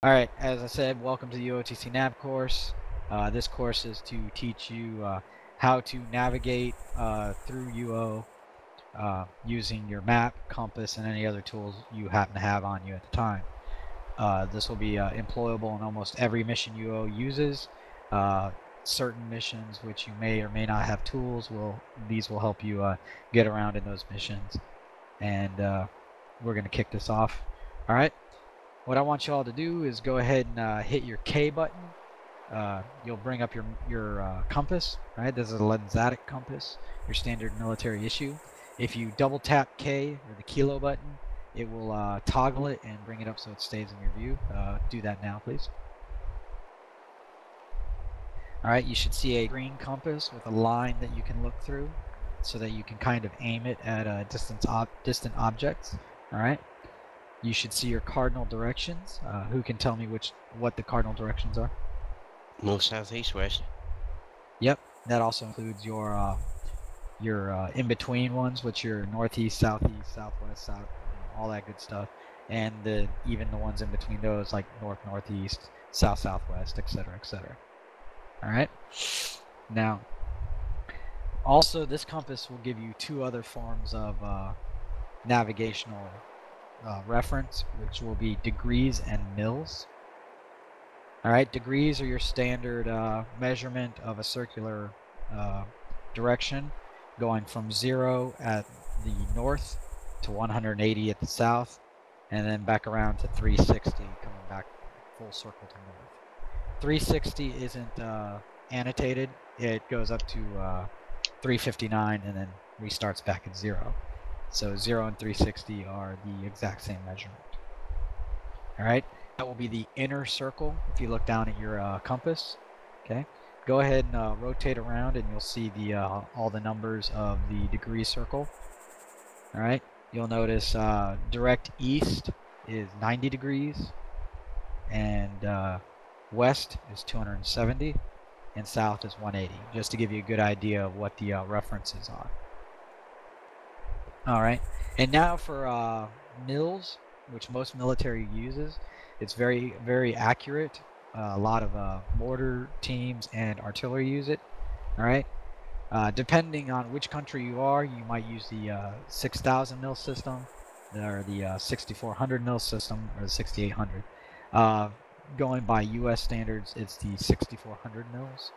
Alright, as I said, welcome to the UOTC Nav course. This course is to teach you how to navigate through UO using your map, compass, and any other tools you happen to have on you at the time. This will be employable in almost every mission UO uses. Certain missions which you may or may not have tools, these will help you get around in those missions. And we're going to kick this off. Alright. What I want you all to do is go ahead and hit your K button. You'll bring up your compass, right? This is a lensatic compass, your standard military issue. If you double tap K or the kilo button, it will toggle it and bring it up so it stays in your view. Do that now, please. All right, you should see a green compass with a line that you can look through so that you can kind of aim it at distant objects. All right. You should see your cardinal directions. Who can tell me what the cardinal directions are? North, south, east, west. Yep, that also includes your in-between ones, which are northeast, southeast, southwest, south, all that good stuff, and even the ones in between those, like north, northeast, south, southwest, etc., etc. All right. Now, also this compass will give you two other forms of navigational reference, which will be degrees and mils. All right, degrees are your standard measurement of a circular direction, going from 0 at the north to 180 at the south, and then back around to 360, coming back full circle to north. 360 isn't annotated. It goes up to 359 and then restarts back at 0. So 0 and 360 are the exact same measurement. All right, that will be the inner circle if you look down at your compass. Okay, go ahead and rotate around and you'll see all the numbers of the degree circle. All right, you'll notice direct east is 90 degrees, and west is 270, and south is 180, just to give you a good idea of what the references are. All right, and now for mils, which most military uses. It's very, very accurate. A lot of mortar teams and artillery use it. All right. Depending on which country you are, you might use the 6,000 mil system, or the 6,400 mil system, or the 6,800. Going by U.S. standards, it's the 6,400 mils.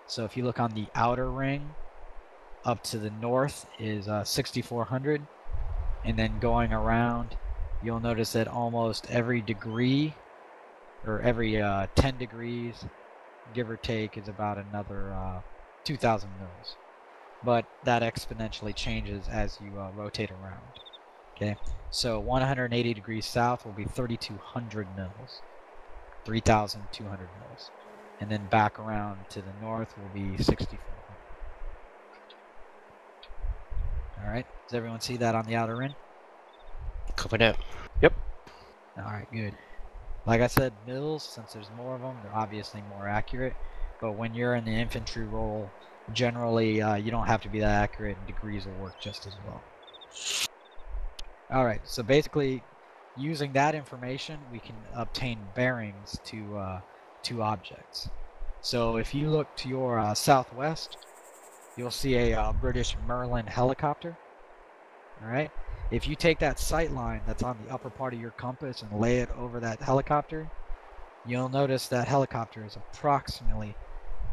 So if you look on the outer ring, up to the north is 6,400, and then going around, you'll notice that almost every degree, or every 10 degrees, give or take, is about another 2,000 mils. But that exponentially changes as you rotate around. Okay, so 180 degrees south will be 3,200 mils, 3,200 mils. And then back around to the north will be 6,400. All right, does everyone see that on the outer ring? Copy that. Yep. All right, good. Like I said, mils, since there's more of them, they're obviously more accurate. But when you're in the infantry role, generally you don't have to be that accurate, and degrees will work just as well. All right, so basically, using that information, we can obtain bearings to objects. So if you look to your southwest, you'll see a British Merlin helicopter. All right. If you take that sight line that's on the upper part of your compass and lay it over that helicopter, you'll notice that helicopter is approximately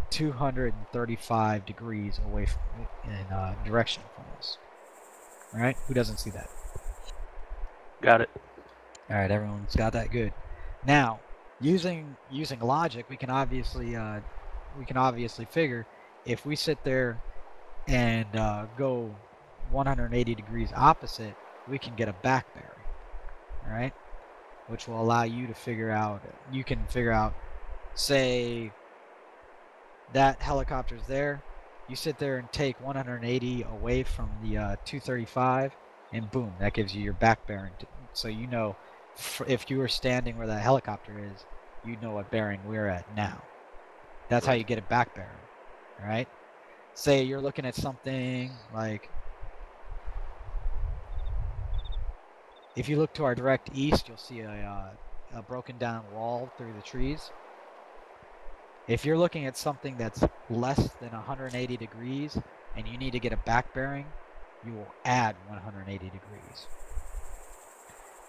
235 degrees away in direction from us. All right, who doesn't see that? Got it. All right, everyone's got that. Good. Now, using logic, we can obviously figure if we sit there and go 180 degrees opposite, we can get a back bearing, all right, which will allow you to figure out, say that helicopter's there, you sit there and take 180 away from the 235, and boom, that gives you your back bearing. So you know, if you were standing where that helicopter is, you know what bearing we're at now. That's how you get a back bearing, all right? Say you're looking at something like, if you look to our direct east, you'll see a a broken down wall through the trees. If you're looking at something that's less than 180 degrees and you need to get a back bearing, you will add 180 degrees.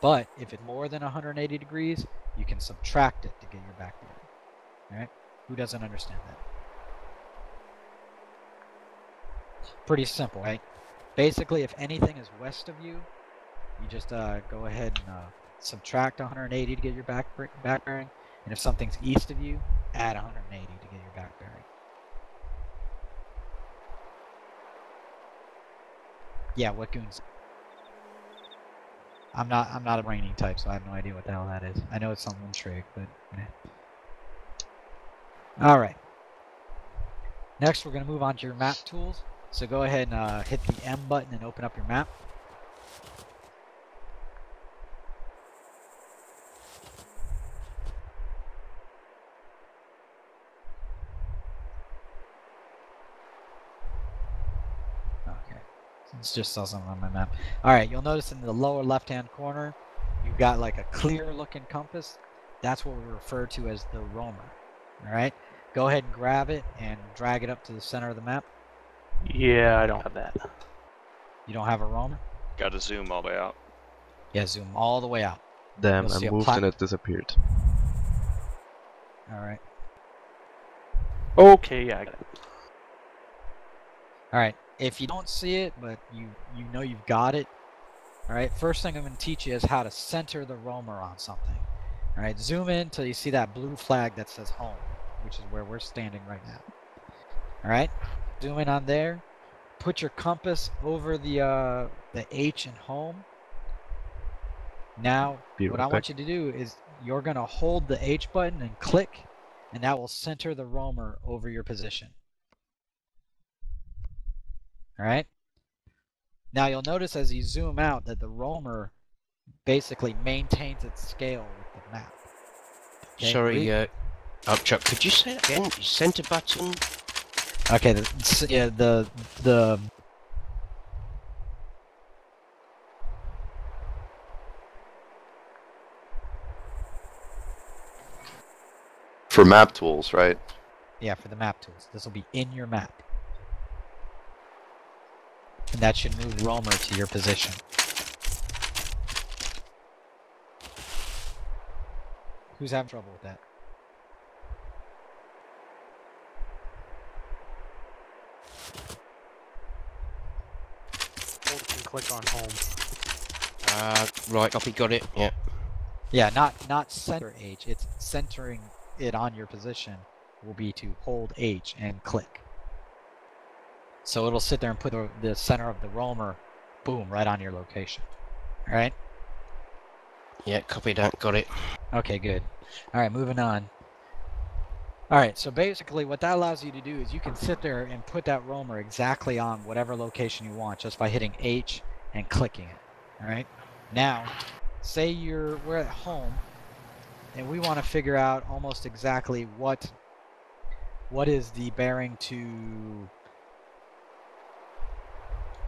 But if it's more than 180 degrees, you can subtract it to get your back bearing. All right? Who doesn't understand that? Pretty simple, right? Basically, if anything is west of you, you just go ahead and subtract 180 to get your back bearing. And if something's east of you, add 180 to get your back bearing. Yeah, what goons? I'm not a braining type, so I have no idea what the hell that is. I know it's some trick, but all right. Next, we're going to move on to your map tools. So go ahead and hit the M button and open up your map. Okay, it just saw something on my map. All right, you'll notice in the lower left-hand corner, you've got like a clear-looking compass. That's what we refer to as the roamer. All right, go ahead and grab it and drag it up to the center of the map. Yeah, I don't have that. You don't have a roamer? Gotta zoom all the way out. Yeah, zoom all the way out. Damn, You'll I see a moved and it disappeared. All right. Okay, yeah, I got it. All right. If you don't see it, but you know you've got it, all right, first thing I'm going to teach you is how to center the roamer on something. All right, zoom in until you see that blue flag that says home, which is where we're standing right now. All right, zoom in on there. Put your compass over the H in home. Now, what I want you to do is you're going to hold the H button and click, and that will center the roamer over your position. All right. Now you'll notice as you zoom out that the roamer basically maintains its scale with the map. Okay, Sorry, Upchuck, could you say that again? Center button? Okay, the For map tools, right? yeah, for the map tools. This will be in your map. And that should move roamer to your position. Who's having trouble with that? Hold and click on home. Right, copy, got it, yeah. Yeah, not center H. It's centering it on your position will be to hold H and click. So it'll sit there and put the center of the roamer, boom, right on your location. All right? Yeah, copy that, got it. Okay, good. All right, moving on. All right, so basically what that allows you to do is you can sit there and put that roamer exactly on whatever location you want just by hitting H and clicking it. All right? Now, say we're at home and we want to figure out almost exactly what is the bearing to,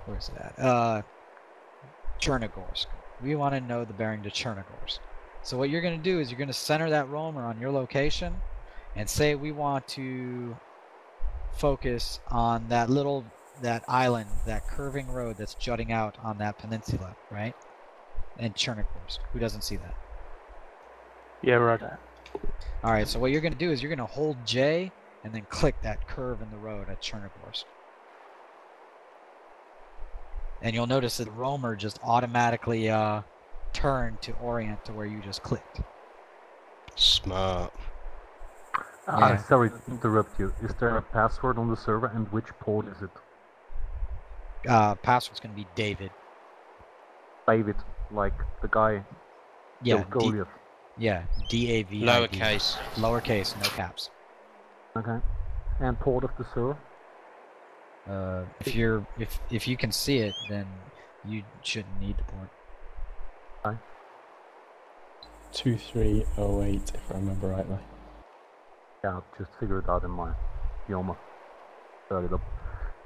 where is it at? Chernogorsk. We want to know the bearing to Chernogorsk. So what you're going to do is you're going to center that roamer on your location and say we want to focus on that island, that curving road that's jutting out on that peninsula, right? And Chernogorsk. Who doesn't see that? Yeah, right. All right, so what you're going to do is you're going to hold J and then click that curve in the road at Chernogorsk. And you'll notice that the roamer just automatically turned to orient to where you just clicked. Smart. Yeah. Sorry to interrupt you. Is there a password on the server and which port is it? Password's going to be David. David, like the guy Yeah, killed Goliath. yeah, D-A-V. Lowercase. Lowercase, no caps. Okay. And port of the server? If you can see it, then you shouldn't need the port. Hi. 2308, if I remember rightly. Yeah, I'll just figure it out in my Yoma. Start it up.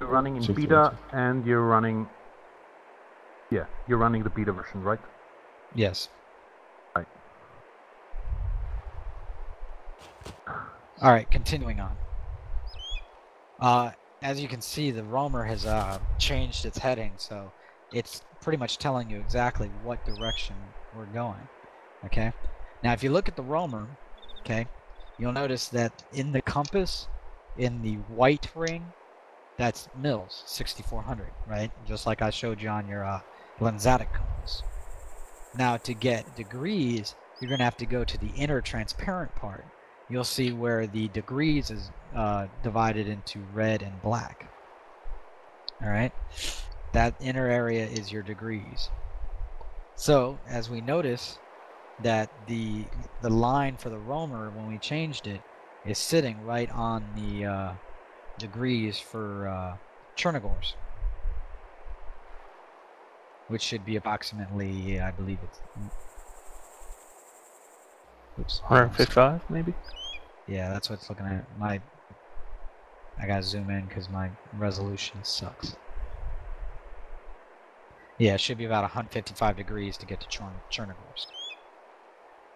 You're running in 2308. beta and you're running... Yeah, you're running the beta version, right? Yes. Right. All right, continuing on. As you can see, the roamer has changed its heading, so it's pretty much telling you exactly what direction we're going. Okay. Now, if you look at the roamer, okay, you'll notice that in the compass, in the white ring, that's mils 6400, right? Just like I showed you on your lensatic compass. Now, to get degrees, you're going to have to go to the inner transparent part. You'll see where the degrees is divided into red and black. All right, that inner area is your degrees. So, as we notice, that the line for the roamer, when we changed it, is sitting right on the degrees for Chernigors, which should be approximately, I believe it's, oops, 155 maybe. yeah, that's what it's looking at. I gotta zoom in because my resolution sucks. Yeah, it should be about 155 degrees to get to Chernigors.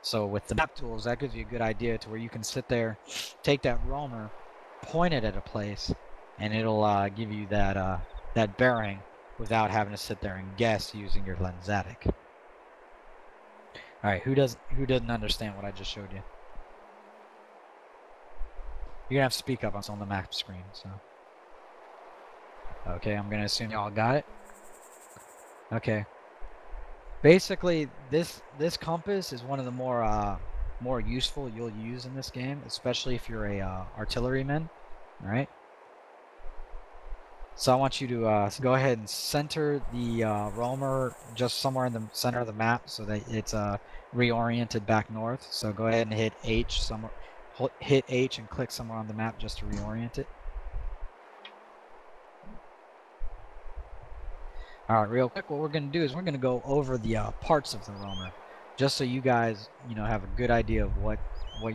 So with the map tools, that gives you a good idea to where you can sit there, take that roamer, point it at a place, and it'll give you that that bearing without having to sit there and guess using your lensatic. All right, who doesn't understand what I just showed you? You're gonna have to speak up. It's on the map screen. So okay, I'm gonna assume y'all got it. Okay. Basically, this compass is one of the more useful you'll use in this game, especially if you're a artilleryman. All right. So I want you to go ahead and center the roamer just somewhere in the center of the map so that it's reoriented back north. So go ahead and hit H somewhere. Hit H and click somewhere on the map just to reorient it. All right, real quick, what we're going to do is we're going to go over the parts of the roamer, just so you guys, have a good idea of what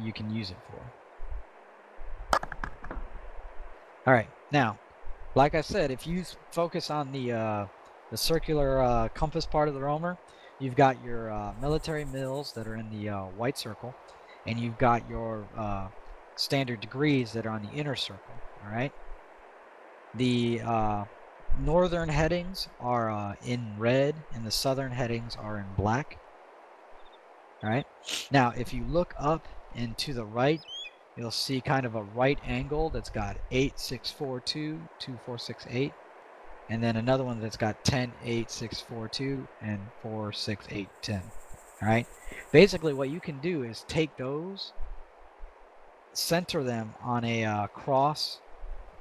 you can use it for. All right, now, like I said, if you focus on the circular compass part of the roamer, you've got your military mills that are in the white circle, and you've got your standard degrees that are on the inner circle. All right, the northern headings are in red, and the southern headings are in black. All right. Now, if you look up and to the right, you'll see kind of a right angle that's got 8642, 2468, and then another one that's got 10842 and 46810. All right. Basically, what you can do is take those, center them on a cross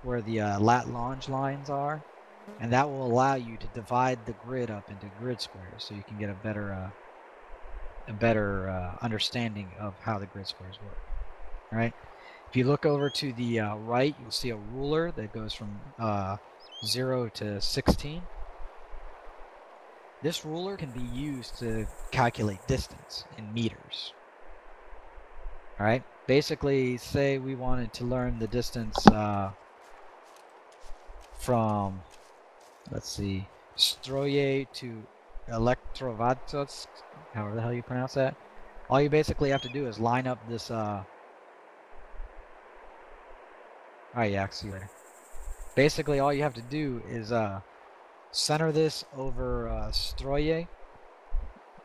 where the lat longe lines are, and that will allow you to divide the grid up into grid squares, so you can get a better understanding of how the grid squares work. All right. If you look over to the right, you'll see a ruler that goes from 0 to 16. This ruler can be used to calculate distance in meters. All right. Basically, say we wanted to learn the distance from, let's see, Stroje to Elektrovatovsk, however the hell you pronounce that. All you basically have to do is line up this. Oh yeah, I'll see you later. Basically, all you have to do is center this over Stroje,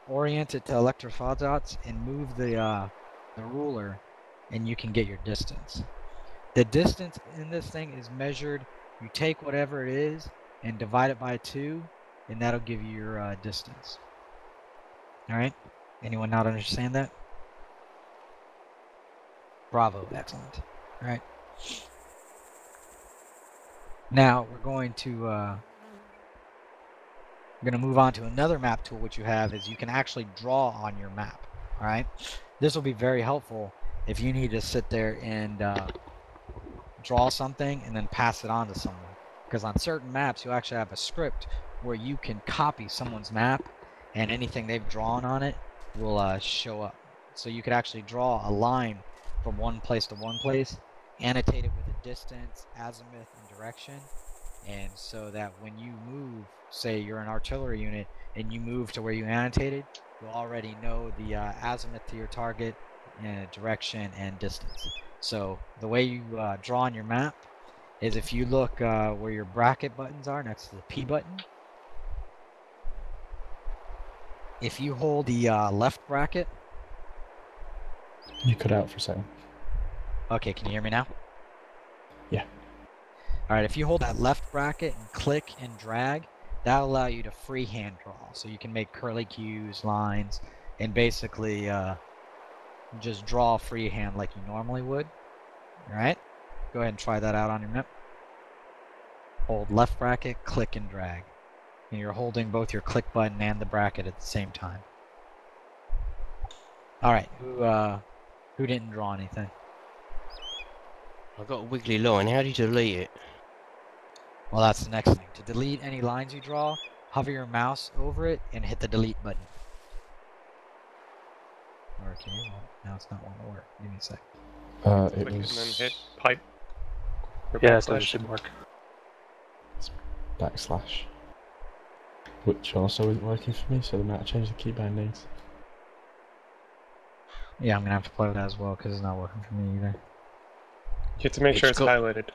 orient it to Elektrovatovsk, and move the ruler, and you can get your distance. The distance in this thing is measured. You take whatever it is and divide it by 2, and that'll give you your distance. All right? Anyone not understand that? Bravo, excellent. All right. Now we're going to move on to another map tool. Which you have is you can actually draw on your map. All right. This will be very helpful if you need to sit there and draw something and then pass it on to someone. Because on certain maps, you actually have a script where you can copy someone's map, and anything they've drawn on it will show up. So you could actually draw a line from one place to one place, annotate it with a distance, azimuth, and direction, and so that when you move, say you're an artillery unit, and you move to where you annotated, you'll already know the azimuth to your target, direction, and distance. So the way you draw on your map is if you look where your bracket buttons are next to the P button. If you hold the left bracket. You cut out for a second. Okay, can you hear me now? Yeah. Alright, if you hold that left bracket and click and drag, that'll allow you to freehand draw. So you can make curly cues, lines, and basically just draw freehand like you normally would. Alright? Go ahead and try that out on your map. Hold left bracket, click and drag. And you're holding both your click button and the bracket at the same time. Alright, who didn't draw anything? I've got a wiggly line. How do you delete it? Well, that's the next thing. To delete any lines you draw, hover your mouse over it and hit the delete button. Okay, well, now it's not wanting to work. Give me a sec. It Click was and then hit pipe. Or Yeah, that backslash. should work. backslash, which also isn't working for me, so they might have changed the key bindings. Yeah, I'm gonna have to play with that as well because it's not working for me either. You have to make sure It's it's got- highlighted.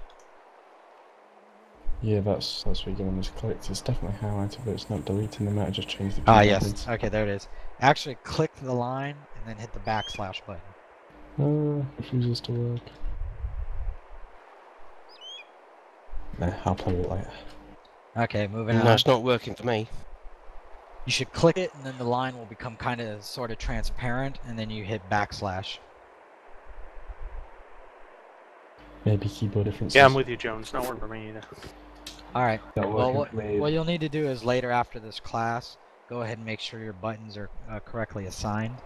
Yeah, that's where you're going to misclicked. It's definitely highlighted, but it's not deleting. They might have just changed the key Ah, yes. bindings. Okay, there it is. Actually, click the line and then hit the backslash button. Refuses to work. Nah, I'll play with it later. Okay, moving No, on. it's not working for me. You should click it and then the line will become kind of sort of transparent and then you hit backslash. Maybe keyboard differences. Yeah, I'm with you, Jones. Not working for me either. Alright, Not well, working for me. what you'll need to do is later after this class, go ahead and make sure your buttons are correctly assigned.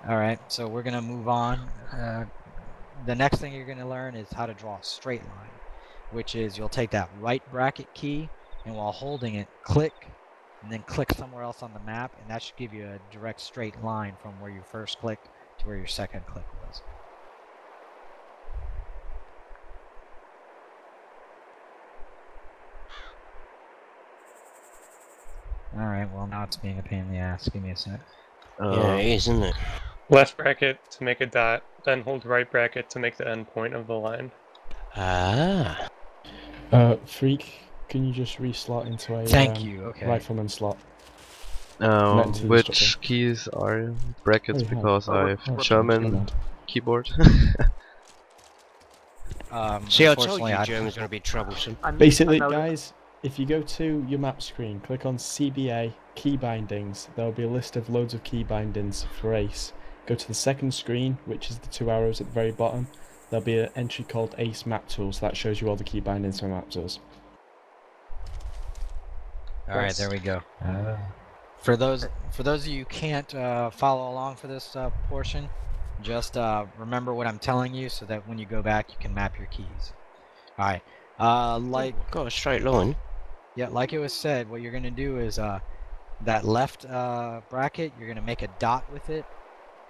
Alright, so we're going to move on. The next thing you're going to learn is how to draw a straight line, which is you'll take that right bracket key and while holding it, click, and then click somewhere else on the map, and that should give you a direct straight line from where you first clicked to where your second click was. Alright, well now it's being a pain in the ass. Give me a sec. Yeah, it is, isn't it? Left bracket to make a dot, then hold right bracket to make the end point of the line. Ah. Freak, can you just reslot into a Thank you, okay. rifleman slot? Meant to Which instructor. keys are brackets Oh, you have. because I have Oh, German keyboard. See, I told unfortunately, you German's going to be troublesome. Basically, guys, if you go to your map screen, click on CBA, key bindings, there will be a list of loads of key bindings for ACE. Go to the second screen, which is the 2 arrows at the very bottom. There'll be an entry called ACE Map Tools. That shows you all the key bindings for map tools. Alright, there we go. For those of you who can't follow along for this portion, just remember what I'm telling you so that when you go back you can map your keys. Alright, Got a straight line. yeah, like it was said, what you're going to do is that left bracket, you're going to make a dot with it,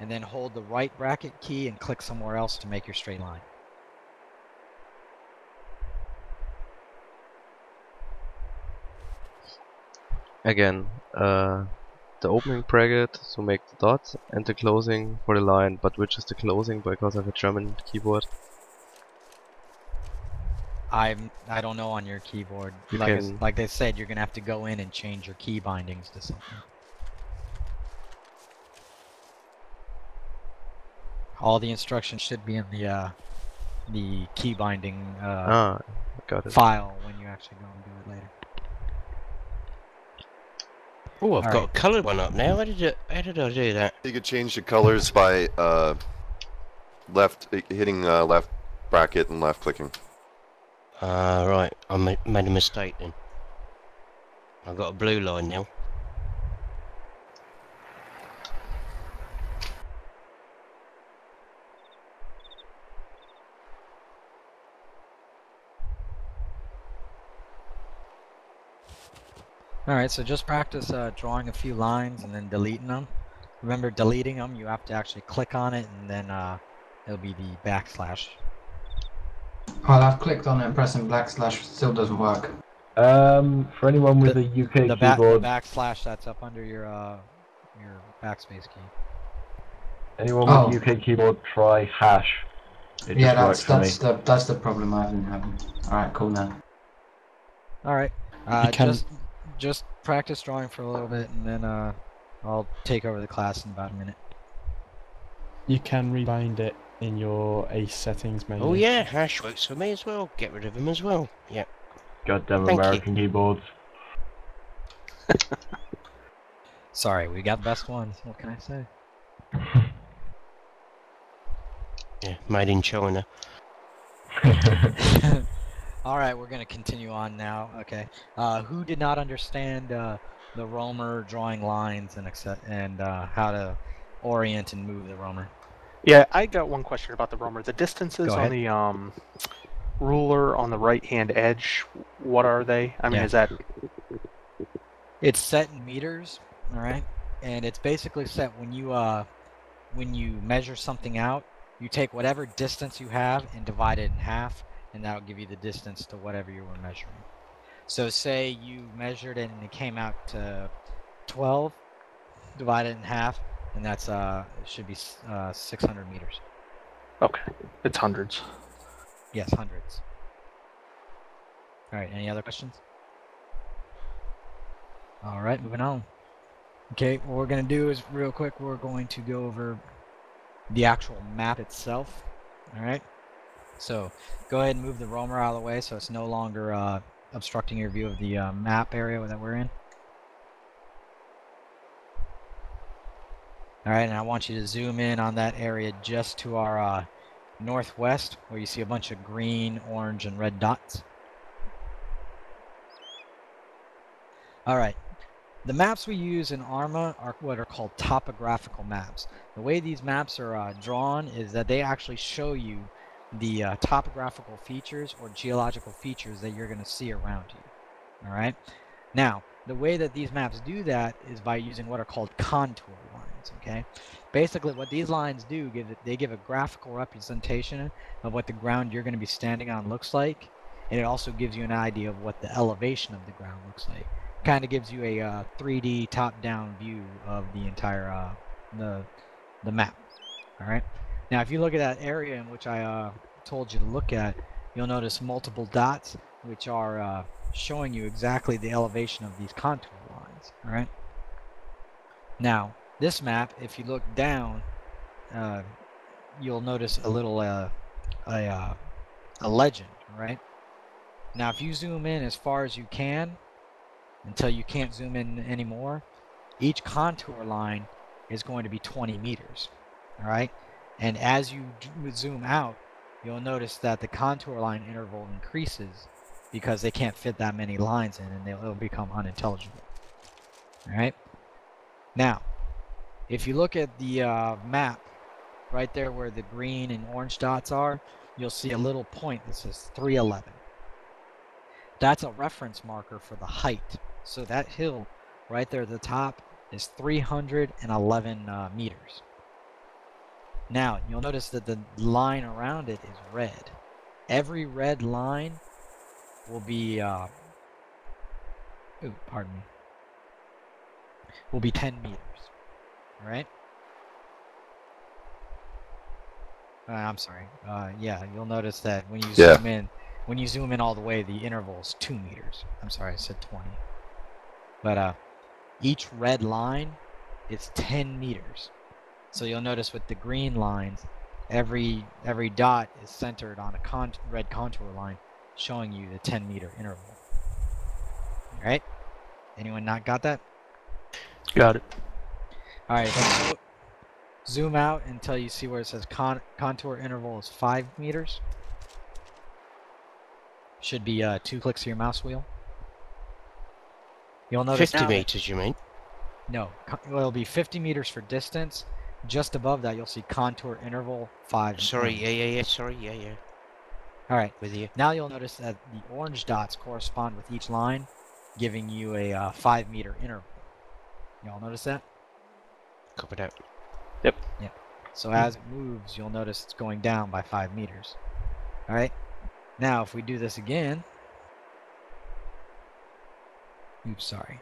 and then hold the right bracket key and click somewhere else to make your straight line. Again, the opening bracket to make the dot and the closing for the line, but which is the closing because I have a German keyboard? I don't know on your keyboard. You Like can- like they said, you're going to have to go in and change your key bindings to something. All the instructions should be in the key binding Got it. file when you actually go and do it later. Oh, I've got Alright. a coloured one up now. How did I do that? You could change the colors by hitting left bracket and left clicking. Right. I made a mistake then. I've got a blue line now. Alright, so just practice drawing a few lines and then deleting them. Remember, deleting them, you have to actually click on it and then it'll be the backslash. Well, I've clicked on it and pressing backslash still doesn't work. For anyone with a UK The keyboard, backslash that's up under your backspace key. anyone Oh. with a UK keyboard, try hash. It Yeah, just works for me. that's the problem I've been having. All right, cool now. All right. You can- Just practice drawing for a little bit, and then I'll take over the class in about a minute. You can rebind it in your ACE settings menu. Oh yeah, hash works for me as well. Get rid of them as well. Yeah. Goddamn Thank you. American keyboards. Sorry, we got the best ones. What can I say? Yeah, made in China. All right, we're gonna continue on now. Okay. Who did not understand the roamer drawing lines and how to orient and move the roamer? Yeah, I got one question about the roamer. The distances Go on ahead. the ruler on the right-hand edge, what are they? I mean, Yeah. is that... It's set in meters, all right, and it's basically set when you measure something out, you take whatever distance you have and divide it in half, and that'll give you the distance to whatever you were measuring. So say you measured it and it came out to 12, divide it in half, and that's it should be 600 meters. Okay, it's hundreds. Yes, hundreds. All right, any other questions? All right, moving on. Okay, what we're going to do is real quick, we're going to go over the actual map itself. All right. So go ahead and move the roamer out of the way so it's no longer obstructing your view of the map area that we're in. All right, and I want you to zoom in on that area just to our northwest, where you see a bunch of green, orange, and red dots. All right. The maps we use in ArmA are what are called topographical maps. The way these maps are drawn is that they actually show you the topographical features or geological features that you're going to see around you. All right. Now, the way that these maps do that is by using what are called contour lines. Okay. Basically, what these lines do they give a graphical representation of what the ground you're going to be standing on looks like, and it also gives you an idea of what the elevation of the ground looks like. Kind of gives you a 3D top-down view of the entire the map. All right. Now, if you look at that area in which I told you to look at, you'll notice multiple dots, which are showing you exactly the elevation of these contour lines. All right. Now, this map, if you look down, you'll notice a little a legend. Right. Now, if you zoom in as far as you can, until you can't zoom in anymore, each contour line is going to be 20 meters. All right. And as you zoom out, you'll notice that the contour line interval increases because they can't fit that many lines in, and it'll become unintelligible. All right. Now, if you look at the map right there where the green and orange dots are, you'll see a little point that says 311. That's a reference marker for the height. So that hill right there at the top is 311 meters. Now, you'll notice that the line around it is red. Every red line will be, will be 10 meters. All right? I'm sorry. Yeah, you'll notice that when you zoom in all the way, the interval is 2 meters. I'm sorry, I said 20. But each red line is 10 meters. So you'll notice with the green lines, every dot is centered on a red contour line, showing you the 10-meter interval. All right? Anyone not got that? Got it. All right. So zoom out until you see where it says contour interval is 5 meters. Should be 2 clicks of your mouse wheel. You'll notice 50 meters, you mean? No, it'll be 50 meters for distance. Just above that, you'll see contour interval 5. Sorry, yeah. Sorry, yeah. All right. With you. Now you'll notice that the orange dots correspond with each line, giving you a 5-meter interval. Y'all notice that? Copied out. Yep. So as it moves, you'll notice it's going down by 5 meters. All right. Now, if we do this again, oops, sorry.